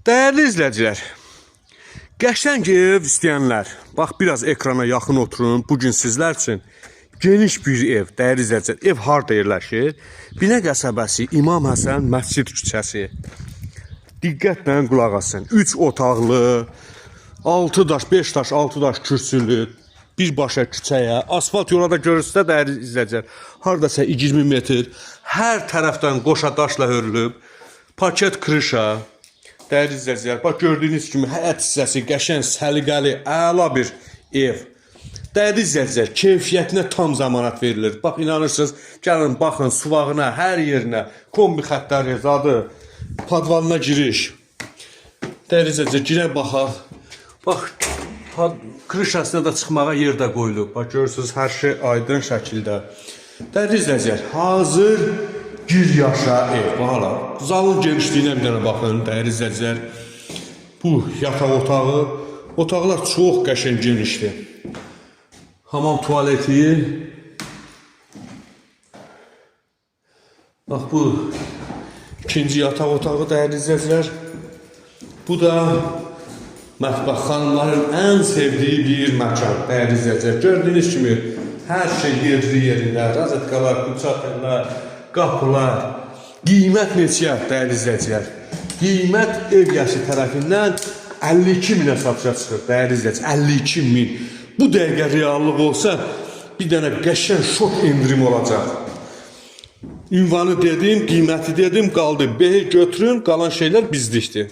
Değerli izləyicilər, qəşəng ev istəyənlər, bax biraz ekrana yaxın oturun. Bugün sizlər üçün geniş bir ev, değerli izləyicilər. Ev harda yerləşir? Binə qəsəbəsi, İmam Həsən Məscid küçəsi. Diqqətlə qulaq asın. 3 otaqlı, 6 daş, 5 daş, 6 daş kürsülü, birbaşa küçəyə, asfalt yola da görürsünüz də değerli izləyicilər. Hardasa 20 metr, hər tərəfdən qoşa daşla hörülüb, paket krişa. Değerli izləyicilər, bax gördüyünüz kimi həyət hissəsi qəşəng, səliqəli, əla bir ev. Değerli izləyicilər, keyfiyyətinə tam zamanat verilir. Bax inanırsınız, gəlin baxın suvağına, hər yerinə, kombi xətləri, zadı, padvalına giriş. Değerli izləyicilər, girə baxaq. Bax, krişasına da çıxmağa yer də qoyulub. Bax görürsünüz, hər şey aydın şəkildə. Değerli izləyicilər, hazır gir yaşa ev. Hala, zalın genişliyinə bir dənə baxın, değerli izləyicilər. Bu yataq otağı. Otaqlar çox qəşəng genişdir. Hamam tualeti. Bax bu ikinci yataq otağı, değerli izləyicilər. Bu da mətbəx, xanımların ən sevdiyi bir məkan, değerli izləyicilər. Gördüyünüz kimi hər şey yerli yerində, rozetkalar, bıçaqlar, qapılar. Qiymət neçə, değerli izləyicilər? Qiymət ev yaşı tərəfindən 52 minə satışa çıxır, değerli izləyicilər. 52 min. Bu dəqiqə reallıq olsa, bir dənə qəşəng şok indirim olacaq. Ünvanı dedim, qiyməti dedim, qaldı. Behi götürün, qalan şeylər bizlikdir.